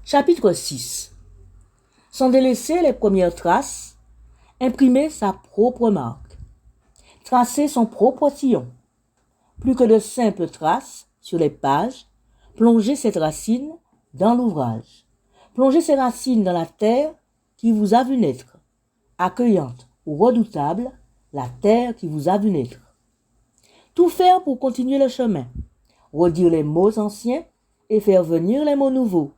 Chapitre 6. Sans délaisser les premières traces, imprimer sa propre marque. Tracer son propre sillon. Plus que de simples traces sur les pages, plonger cette racine dans l'ouvrage. Plonger ses racines dans la terre qui vous a vu naître. Accueillante ou redoutable, la terre qui vous a vu naître. Tout faire pour continuer le chemin. Redire les mots anciens et faire venir les mots nouveaux.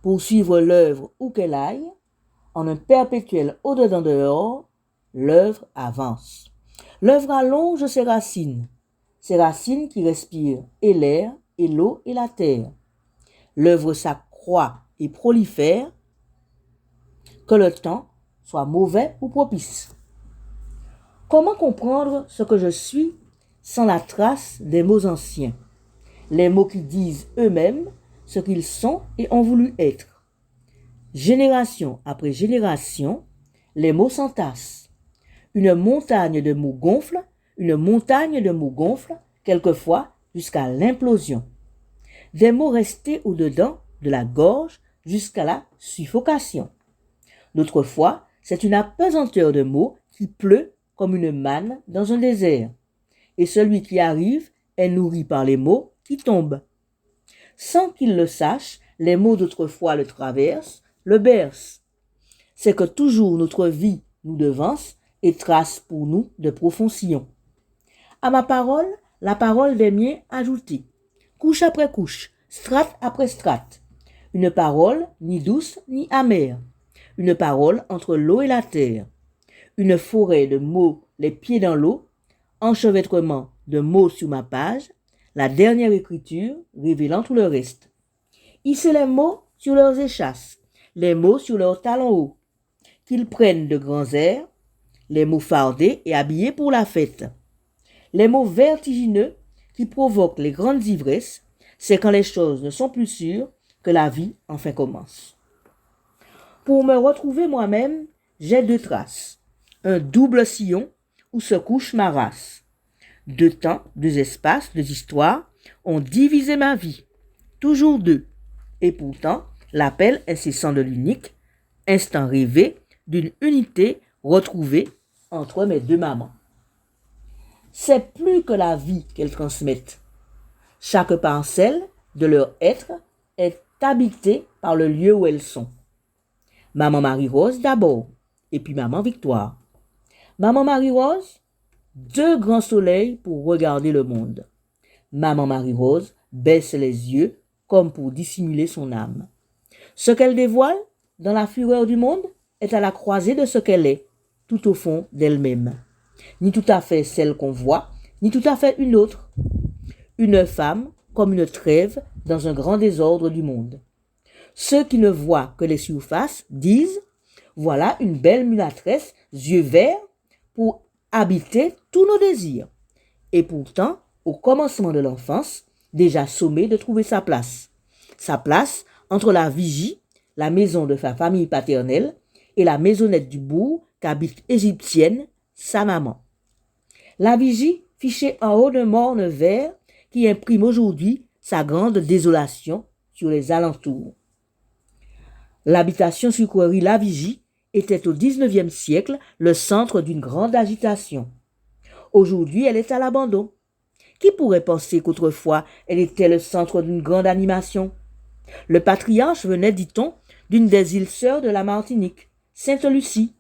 Poursuivre l'œuvre où qu'elle aille, en un perpétuel au-dedans dehors, l'œuvre avance. L'œuvre allonge ses racines qui respirent et l'air, et l'eau et la terre. L'œuvre s'accroît et prolifère, que le temps soit mauvais ou propice. Comment comprendre ce que je suis sans la trace des mots anciens, les mots qui disent eux-mêmes ce qu'ils sont et ont voulu être? Génération après génération, les mots s'entassent. Une montagne de mots gonfle, quelquefois jusqu'à l'implosion. Des mots restés au-dedans de la gorge jusqu'à la suffocation. D'autres fois, c'est une apesanteur de mots qui pleut comme une manne dans un désert. Et celui qui arrive est nourri par les mots qui tombent. Sans qu'il le sache, les mots d'autrefois le traversent, le bercent. C'est que toujours notre vie nous devance et trace pour nous de profonds sillons. À ma parole, la parole des miens ajoutée, couche après couche, strate après strate. Une parole ni douce ni amère, une parole entre l'eau et la terre. Une forêt de mots les pieds dans l'eau, enchevêtrement de mots sur ma page, la dernière écriture révélant tout le reste. Hisser les mots sur leurs échasses, les mots sur leurs talons hauts, qu'ils prennent de grands airs, les mots fardés et habillés pour la fête. Les mots vertigineux qui provoquent les grandes ivresses, c'est quand les choses ne sont plus sûres que la vie enfin commence. Pour me retrouver moi-même, j'ai deux traces, un double sillon où se couche ma race. Deux temps, deux espaces, deux histoires ont divisé ma vie, toujours deux, et pourtant l'appel incessant de l'unique, instant rêvé d'une unité retrouvée entre mes deux mamans. C'est plus que la vie qu'elles transmettent. Chaque parcelle de leur être est habitée par le lieu où elles sont. Maman Marie-Rose d'abord, et puis maman Victoire. Maman Marie-Rose, deux grands soleils pour regarder le monde. Maman Marie-Rose baisse les yeux comme pour dissimuler son âme. Ce qu'elle dévoile dans la fureur du monde est à la croisée de ce qu'elle est, tout au fond d'elle-même. Ni tout à fait celle qu'on voit, ni tout à fait une autre. Une femme comme une trêve dans un grand désordre du monde. Ceux qui ne voient que les surfaces disent « Voilà une belle mulâtresse, yeux verts, pour habiter tous nos désirs. » Et pourtant, au commencement de l'enfance, déjà sommée de trouver sa place. Sa place entre la vigie, la maison de sa famille paternelle, et la maisonnette du bourg qu'habite égyptienne, sa maman. La vigie fichée en haut d'un morne vert qui imprime aujourd'hui sa grande désolation sur les alentours. L'habitation sur Croiry La Vigie était au XIXe siècle le centre d'une grande agitation. Aujourd'hui, elle est à l'abandon. Qui pourrait penser qu'autrefois, elle était le centre d'une grande animation? Le patriarche venait, dit-on, d'une des îles sœurs de la Martinique, Sainte-Lucie.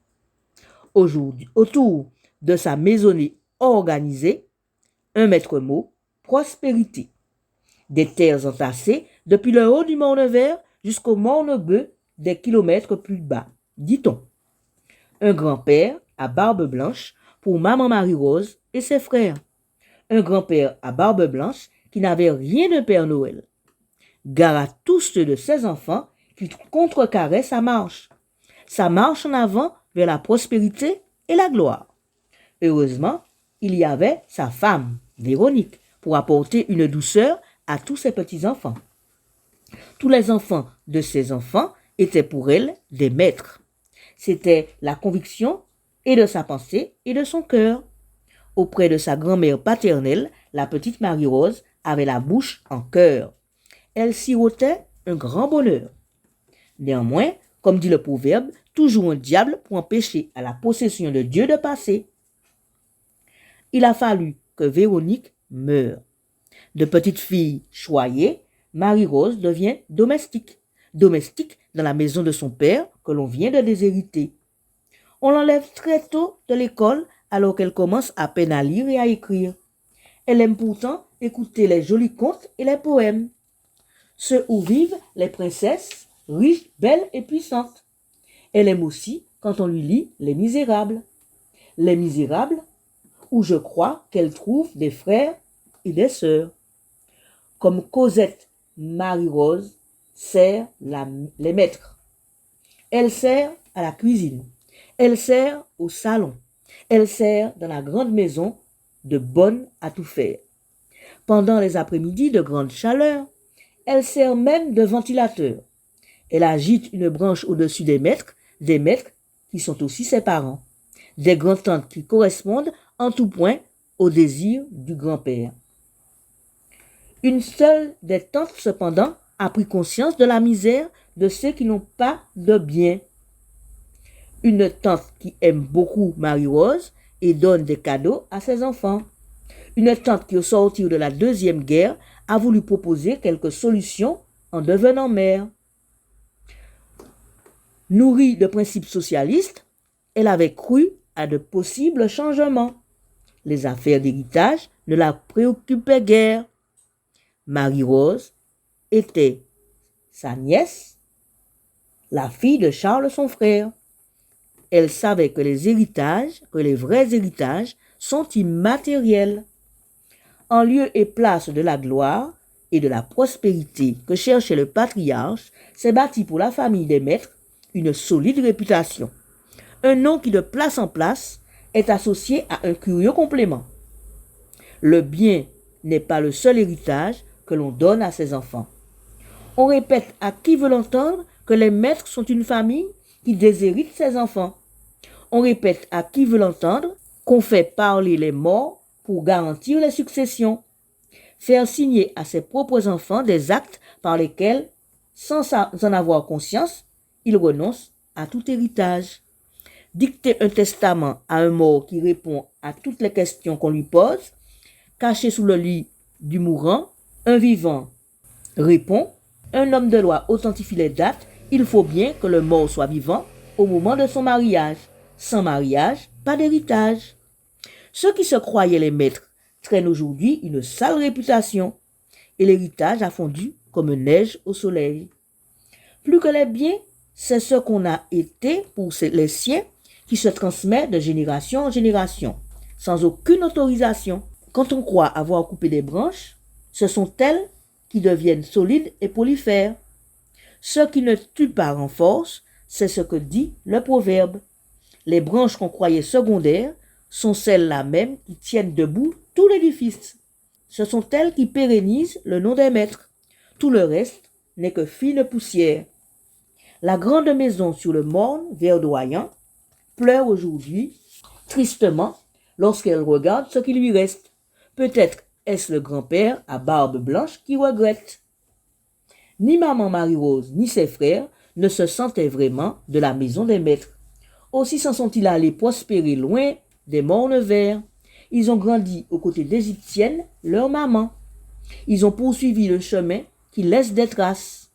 Aujourd'hui, autour de sa maisonnée organisée, un maître mot, prospérité. Des terres entassées depuis le haut du Morne-Vert jusqu'au Morne-Beu, des kilomètres plus bas, dit-on. Un grand-père à barbe blanche pour maman Marie-Rose et ses frères. Un grand-père à barbe blanche qui n'avait rien de Père Noël. Gare à tous ceux de ses enfants qui contrecarraient sa marche en avant vers la prospérité et la gloire. Heureusement, il y avait sa femme, Véronique, pour apporter une douceur à tous ses petits-enfants. Tous les enfants de ses enfants étaient pour elle des maîtres. C'était la conviction et de sa pensée et de son cœur. Auprès de sa grand-mère paternelle, la petite Marie-Rose avait la bouche en cœur. Elle sirotait un grand bonheur. Néanmoins, comme dit le proverbe, toujours un diable pour empêcher à la possession de Dieu de passer. Il a fallu que Véronique meure. De petite fille choyée, Marie-Rose devient domestique. Domestique dans la maison de son père que l'on vient de déshériter. On l'enlève très tôt de l'école alors qu'elle commence à peine à lire et à écrire. Elle aime pourtant écouter les jolis contes et les poèmes. Ceux où vivent les princesses, riches, belles et puissantes. Elle aime aussi quand on lui lit Les Misérables. Les Misérables, où je crois qu'elle trouve des frères et des sœurs. Comme Cosette, Marie-Rose sert les maîtres. Elle sert à la cuisine. Elle sert au salon. Elle sert dans la grande maison de bonne à tout faire. Pendant les après-midi de grande chaleur, elle sert même de ventilateur. Elle agite une branche au-dessus des maîtres qui sont aussi ses parents, des grands-tantes qui correspondent en tout point au désir du grand-père. Une seule des tantes, cependant, a pris conscience de la misère de ceux qui n'ont pas de bien. Une tante qui aime beaucoup Marie-Rose et donne des cadeaux à ses enfants. Une tante qui, au sortir de la Deuxième Guerre, a voulu proposer quelques solutions en devenant mère. Nourrie de principes socialistes, elle avait cru à de possibles changements. Les affaires d'héritage ne la préoccupaient guère. Marie-Rose était sa nièce, la fille de Charles son frère. Elle savait que les vrais héritages sont immatériels. En lieu et place de la gloire et de la prospérité que cherchait le patriarche, s'est bâti pour la famille des maîtres une solide réputation. Un nom qui de place en place est associé à un curieux complément. Le bien n'est pas le seul héritage que l'on donne à ses enfants. On répète à qui veut l'entendre que les maîtres sont une famille qui déshérite ses enfants. On répète à qui veut l'entendre qu'on fait parler les morts pour garantir les successions. Faire signer à ses propres enfants des actes par lesquels, sans en avoir conscience, ils renoncent à tout héritage. Dicter un testament à un mort qui répond à toutes les questions qu'on lui pose, caché sous le lit du mourant, un vivant répond, un homme de loi authentifie les dates, il faut bien que le mort soit vivant au moment de son mariage. Sans mariage, pas d'héritage. Ceux qui se croyaient les maîtres traînent aujourd'hui une sale réputation et l'héritage a fondu comme neige au soleil. Plus que les biens, c'est ce qu'on a été pour les siens qui se transmet de génération en génération, sans aucune autorisation. Quand on croit avoir coupé des branches, ce sont elles qui deviennent solides et prolifèrent. Ce qui ne tue pas renforce, c'est ce que dit le proverbe. Les branches qu'on croyait secondaires sont celles-là même qui tiennent debout tout l'édifice. Ce sont elles qui pérennisent le nom des maîtres. Tout le reste n'est que fine poussière. La grande maison sur le morne verdoyant pleure aujourd'hui, tristement, lorsqu'elle regarde ce qui lui reste. Peut-être est-ce le grand-père à barbe blanche qui regrette. Ni maman Marie-Rose ni ses frères ne se sentaient vraiment de la maison des maîtres. Aussi s'en sont-ils allés prospérer loin des mornes vers. Ils ont grandi aux côtés d'Égyptienne, leur maman. Ils ont poursuivi le chemin qui laisse des traces.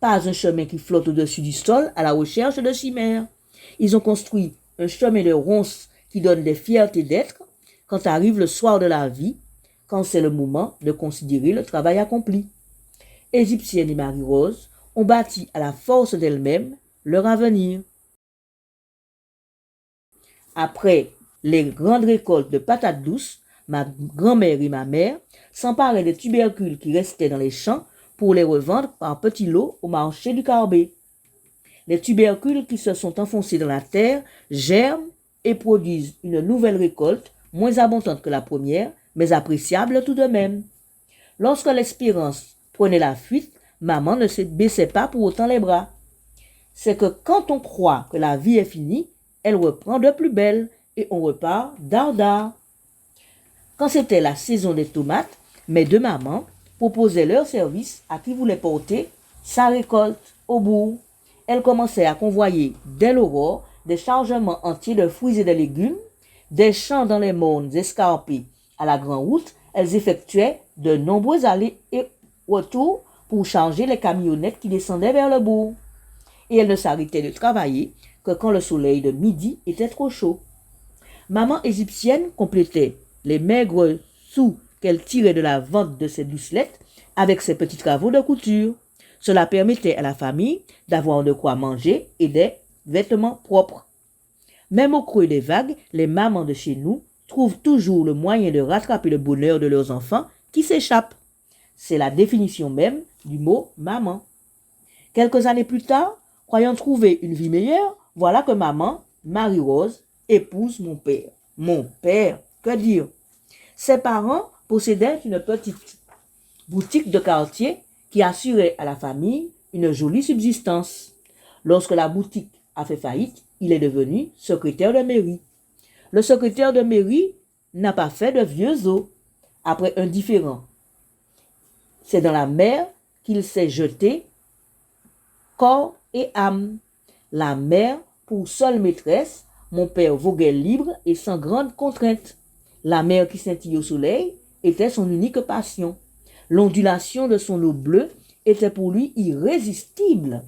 Pas un chemin qui flotte au-dessus du sol à la recherche de chimères. Ils ont construit un chemin de ronces qui donne des fiertés d'être quand arrive le soir de la vie, quand c'est le moment de considérer le travail accompli. Égyptienne et Marie-Rose ont bâti à la force d'elles-mêmes leur avenir. Après les grandes récoltes de patates douces, ma grand-mère et ma mère s'emparaient des tubercules qui restaient dans les champs pour les revendre par petits lots au marché du Carbet. Les tubercules qui se sont enfoncés dans la terre germent et produisent une nouvelle récolte, moins abondante que la première, mais appréciable tout de même. Lorsque l'espérance prenait la fuite, maman ne se baissait pas pour autant les bras. C'est que quand on croit que la vie est finie, elle reprend de plus belle et on repart dardard. Quand c'était la saison des tomates, mes deux mamans proposaient leur service à qui voulait porter sa récolte au bout. elle commençait à convoyer dès l'aurore des chargements entiers de fruits et de légumes, des champs dans les mondes escarpés à la grande route. Elles effectuaient de nombreux allers et retours pour charger les camionnettes qui descendaient vers le bourg. Et elles ne s'arrêtaient de travailler que quand le soleil de midi était trop chaud. Maman égyptienne complétait les maigres sous qu'elle tirait de la vente de ses doucelettes avec ses petits travaux de couture. Cela permettait à la famille d'avoir de quoi manger et des vêtements propres. Même au creux des vagues, les mamans de chez nous trouvent toujours le moyen de rattraper le bonheur de leurs enfants qui s'échappent. C'est la définition même du mot maman. Quelques années plus tard, croyant trouver une vie meilleure, voilà que maman, Marie-Rose, épouse mon père. Mon père, que dire? Ses parents possédaient une petite boutique de quartier qui assurait à la famille une jolie subsistance. Lorsque la boutique a fait faillite, il est devenu secrétaire de mairie. Le secrétaire de mairie n'a pas fait de vieux os. Après un différend, c'est dans la mer qu'il s'est jeté corps et âme. La mer pour seule maîtresse, mon père voguait libre et sans grande contrainte. La mer qui scintille au soleil était son unique passion. L'ondulation de son eau bleue était pour lui irrésistible.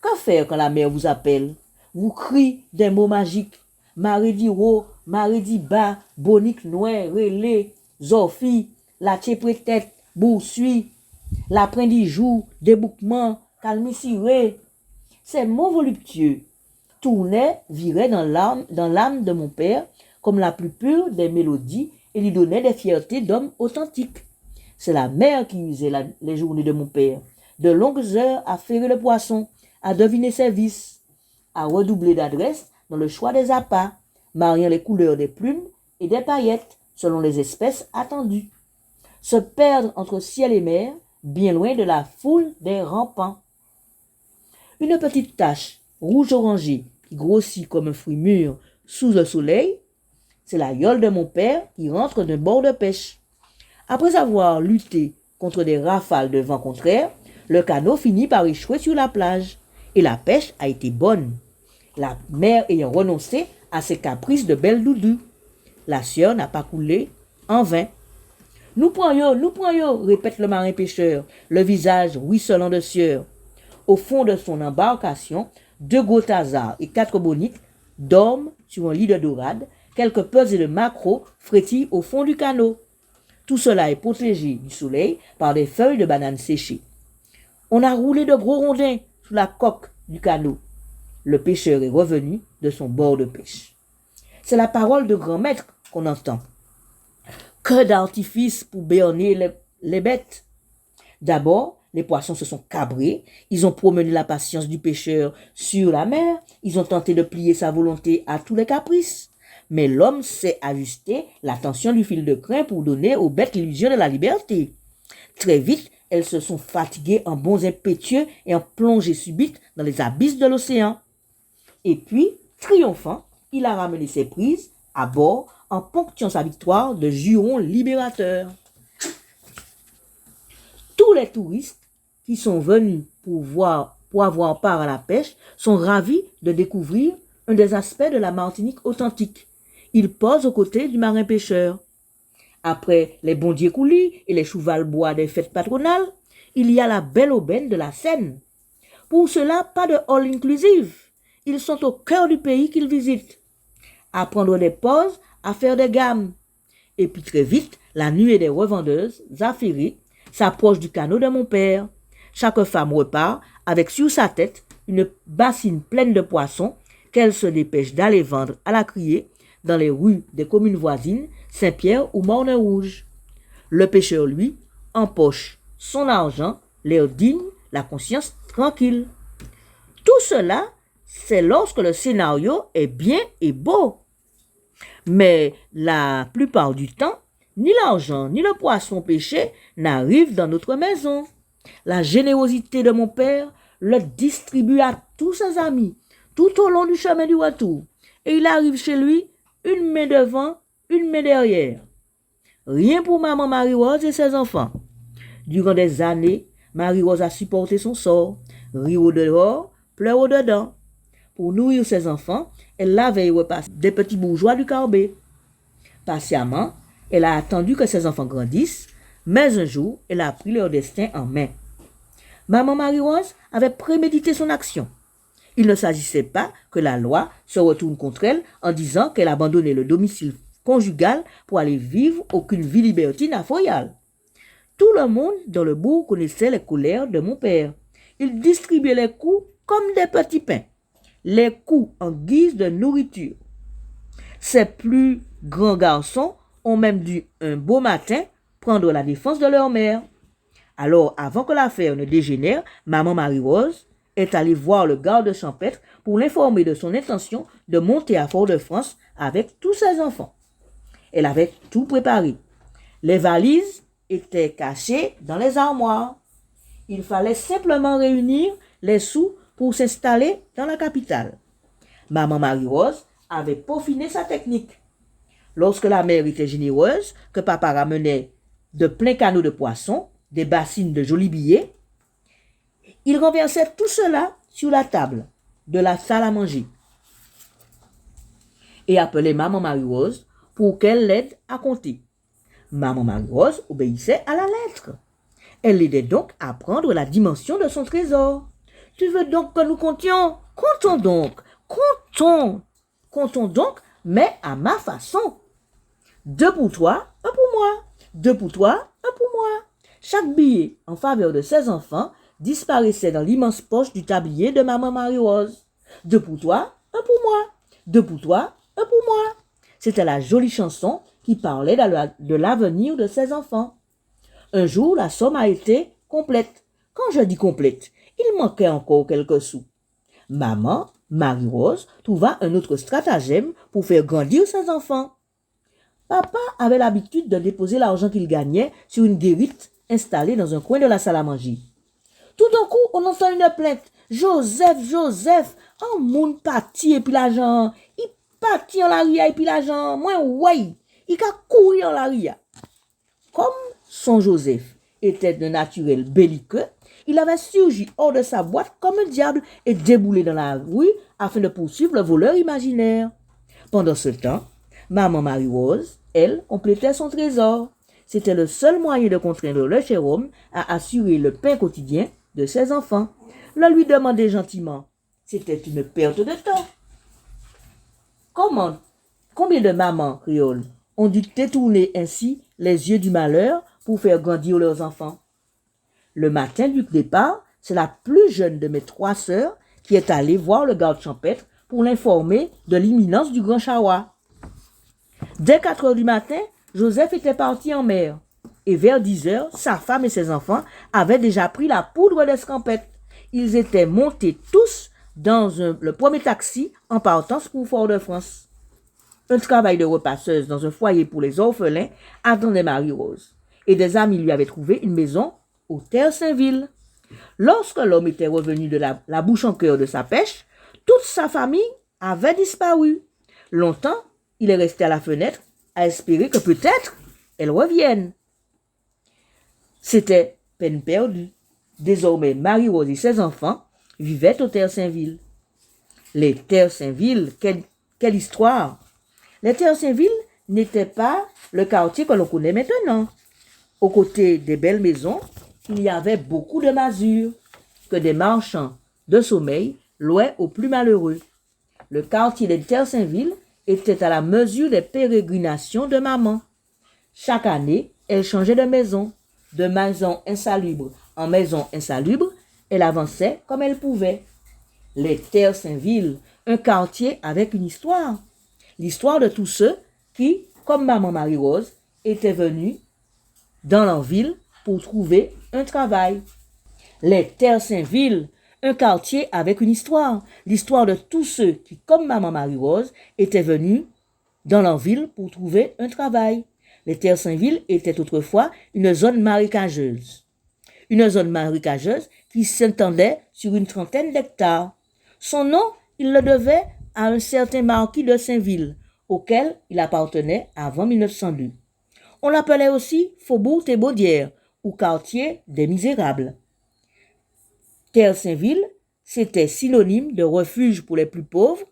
Que faire quand la mer vous appelle? Vous crie des mots magiques. Marie dit haut, Marie dit bas, bonique noir, relais, Zophie, la tchépretette, boursuit, l'après-midi jour, débouquement, calmissiré. Ces mots voluptueux tournaient, viraient dans l'âme de mon père comme la plus pure des mélodies et lui donnaient des fiertés d'homme authentique. C'est la mer qui usait les journées de mon père, de longues heures à ferrer le poisson, à deviner ses vices, à redoubler d'adresse dans le choix des appâts, mariant les couleurs des plumes et des paillettes selon les espèces attendues. Se perdre entre ciel et mer, bien loin de la foule des rampants. Une petite tache rouge-orangée qui grossit comme un fruit mûr sous le soleil, c'est la yole de mon père qui rentre d'un bord de pêche. Après avoir lutté contre des rafales de vent contraire, le canot finit par échouer sur la plage et la pêche a été bonne. La mère ayant renoncé à ses caprices de belle doudou. La sieur n'a pas coulé en vain. Nous prenions, répète le marin pêcheur, le visage ruisselant de sueur. Au fond de son embarcation, 2 gros tasards et 4 boniques dorment sur un lit de dorade. Quelques pesées de maquereaux frétillent au fond du canot. Tout cela est protégé du soleil par des feuilles de banane séchées. On a roulé de gros rondins sous la coque du canot. Le pêcheur est revenu de son bord de pêche. C'est la parole de grand maître qu'on entend. Que d'artifices pour berner les bêtes. D'abord, les poissons se sont cabrés, ils ont promené la patience du pêcheur sur la mer, ils ont tenté de plier sa volonté à tous les caprices. Mais l'homme sait ajuster la tension du fil de crin pour donner aux bêtes l'illusion de la liberté. Très vite, elles se sont fatiguées en bonds impétueux et en plongées subites dans les abysses de l'océan. Et puis, triomphant, il a ramené ses prises à bord en ponctuant sa victoire de jurons libérateurs. Tous les touristes qui sont venus pour avoir part à la pêche sont ravis de découvrir un des aspects de la Martinique authentique. Ils posent aux côtés du marin pêcheur. Après les bondiers coulis et les cheval-bois des fêtes patronales, il y a la belle aubaine de la Seine. Pour cela, pas de all inclusive. Ils sont au cœur du pays qu'ils visitent. À prendre des pauses, à faire des gammes. Et puis très vite, la nuée des revendeuses affairées s'approche du canot de mon père. Chaque femme repart avec sur sa tête une bassine pleine de poissons qu'elle se dépêche d'aller vendre à la criée dans les rues des communes voisines, Saint-Pierre ou Morne-Rouge. Le pêcheur, lui, empoche son argent, l'air digne, la conscience tranquille. Tout cela, c'est lorsque le scénario est bien et beau. Mais la plupart du temps, ni l'argent ni le poisson pêché n'arrivent dans notre maison. La générosité de mon père le distribue à tous ses amis, tout au long du chemin du retour. Et il arrive chez lui, une main devant, une main derrière. Rien pour maman Marie-Rose et ses enfants. Durant des années, Marie-Rose a supporté son sort, ri au dehors, pleure au-dedans. Pour nourrir ses enfants, elle lavait et repassait des petits bourgeois du carbet. Patiemment, elle a attendu que ses enfants grandissent, mais un jour, elle a pris leur destin en main. Maman Marie-Rose avait prémédité son action. Il ne s'agissait pas que la loi se retourne contre elle en disant qu'elle abandonnait le domicile conjugal pour aller vivre aucune vie libertine à Foyal. Tout le monde dans le bourg connaissait les colères de mon père. Il distribuait les coups comme des petits pains, les coups en guise de nourriture. Ses plus grands garçons ont même dû, un beau matin, prendre la défense de leur mère. Alors, avant que l'affaire ne dégénère, maman Marie-Rose est allée voir le garde champêtre pour l'informer de son intention de monter à Fort-de-France avec tous ses enfants. Elle avait tout préparé. Les valises étaient cachées dans les armoires. Il fallait simplement réunir les sous pour s'installer dans la capitale. Maman Marie-Rose avait peaufiné sa technique. Lorsque la mère était généreuse, que papa ramenait de pleins canaux de poissons, des bassines de jolis billets, il renversait tout cela sur la table de la salle à manger et appelait maman Marie-Rose pour qu'elle l'aide à compter. Maman Marie-Rose obéissait à la lettre. Elle l'aidait donc à prendre la dimension de son trésor. Tu veux donc que nous comptions? Comptons donc, comptons. Comptons donc, mais à ma façon. 2 pour toi, 1 pour moi. 2 pour toi, 1 pour moi. Chaque billet en faveur de ses enfants disparaissait dans l'immense poche du tablier de maman Marie-Rose. 2 pour toi, 1 pour moi. 2 pour toi, 1 pour moi. C'était la jolie chanson qui parlait de l'avenir de ses enfants. Un jour, la somme a été complète. Quand je dis complète, il manquait encore quelques sous. Maman Marie-Rose trouva un autre stratagème pour faire grandir ses enfants. Papa avait l'habitude de déposer l'argent qu'il gagnait sur une guérite installée dans un coin de la salle à manger. Tout d'un coup, on entend une plainte. Joseph, Joseph, un monde parti et puis l'argent. Il parti en la ria et puis l'argent. Moi, ouais, il a couru en la ria. Comme son Joseph était de naturel belliqueux, il avait surgi hors de sa boîte comme un diable et déboulé dans la rue afin de poursuivre le voleur imaginaire. Pendant ce temps, maman Marie-Rose, elle, complétait son trésor. C'était le seul moyen de contraindre le cher homme à assurer le pain quotidien de ses enfants. Le lui demander gentiment. C'était une perte de temps. Combien de mamans créoles ont dû détourner ainsi les yeux du malheur pour faire grandir leurs enfants? Le matin du départ, c'est la plus jeune de mes 3 sœurs qui est allée voir le garde champêtre pour l'informer de l'imminence du grand chawa. Dès 4 heures du matin, Joseph était parti en mer. Et vers 10 heures, sa femme et ses enfants avaient déjà pris la poudre d'escampette. Ils étaient montés tous dans le premier taxi en partance pour Fort-de-France. Un travail de repasseuse dans un foyer pour les orphelins attendait Marie-Rose. Et des amis lui avaient trouvé une maison au Terre Saint-Ville. Lorsque l'homme était revenu de la bouche en cœur de sa pêche, toute sa famille avait disparu. Longtemps, il est resté à la fenêtre à espérer que peut-être elle revienne. C'était peine perdue. Désormais, Marie-Rose et ses enfants vivaient au Terre Saint-Ville. Les Terre Saint-Ville, quelle histoire! Les Terre Saint-Ville n'étaient pas le quartier que l'on connaît maintenant. Aux côtés des belles maisons, il y avait beaucoup de masures que des marchands de sommeil louaient aux plus malheureux. Le quartier des Terre Saint-Ville était à la mesure des pérégrinations de maman. Chaque année, elle changeait de maison insalubre en maison insalubre, elle avançait comme elle pouvait. Les Terre Saint-Ville, un quartier avec une histoire. L'histoire de tous ceux qui, comme maman Marie-Rose, étaient venus dans leur ville pour trouver un travail. Les Terre Saint-Ville, un quartier avec une histoire. L'histoire de tous ceux qui, comme maman Marie-Rose, étaient venus dans leur ville pour trouver un travail. Les Terre Saint-Ville étaient autrefois une zone marécageuse. Une zone marécageuse qui s'étendait sur une 30aine d'hectares. Son nom, il le devait à un certain marquis de Saint-Ville, auquel il appartenait avant 1902. On l'appelait aussi Faubourg Thébaudière ou quartier des Misérables. Terre Saint-Ville, c'était synonyme de refuge pour les plus pauvres,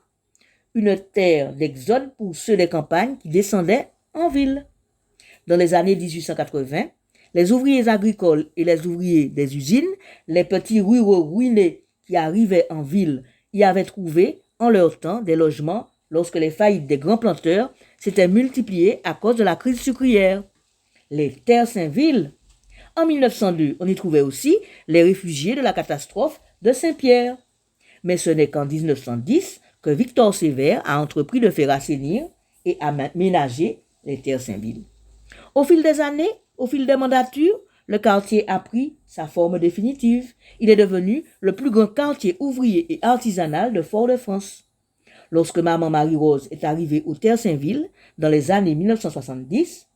une terre d'exode pour ceux des campagnes qui descendaient en ville. Dans les années 1880, les ouvriers agricoles et les ouvriers des usines, les petits ruraux ruinés qui arrivaient en ville y avaient trouvé en leur temps des logements lorsque les faillites des grands planteurs s'étaient multipliées à cause de la crise sucrière. Les terres Saint-Ville. En 1902, on y trouvait aussi les réfugiés de la catastrophe de Saint-Pierre. Mais ce n'est qu'en 1910 que Victor Sévère a entrepris de faire assainir et aménager les terres Saint-Ville. Au fil des années, au fil des mandatures, le quartier a pris sa forme définitive. Il est devenu le plus grand quartier ouvrier et artisanal de Fort-de-France. Lorsque maman Marie-Rose est arrivée aux terres Saint-Ville dans les années 1970,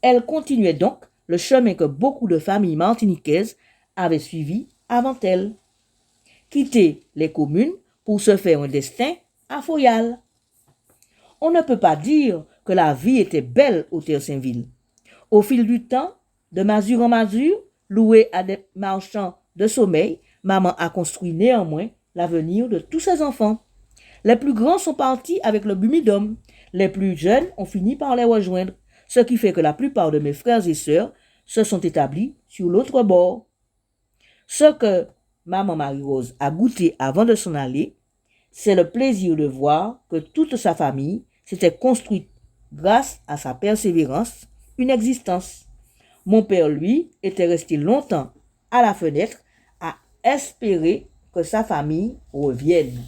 elle continuait donc le chemin que beaucoup de familles martiniquaises avaient suivi avant elle. Quitter les communes pour se faire un destin à Foyal. On ne peut pas dire que la vie était belle au terre Saint-Ville. Au fil du temps, de masure en masure, louée à des marchands de sommeil, maman a construit néanmoins l'avenir de tous ses enfants. Les plus grands sont partis avec le Bumidum. Les plus jeunes ont fini par les rejoindre, ce qui fait que la plupart de mes frères et sœurs se sont établis sur l'autre bord. Ce que maman Marie-Rose a goûté avant de s'en aller, c'est le plaisir de voir que toute sa famille s'était construite grâce à sa persévérance, une existence. Mon père, lui, était resté longtemps à la fenêtre à espérer que sa famille revienne.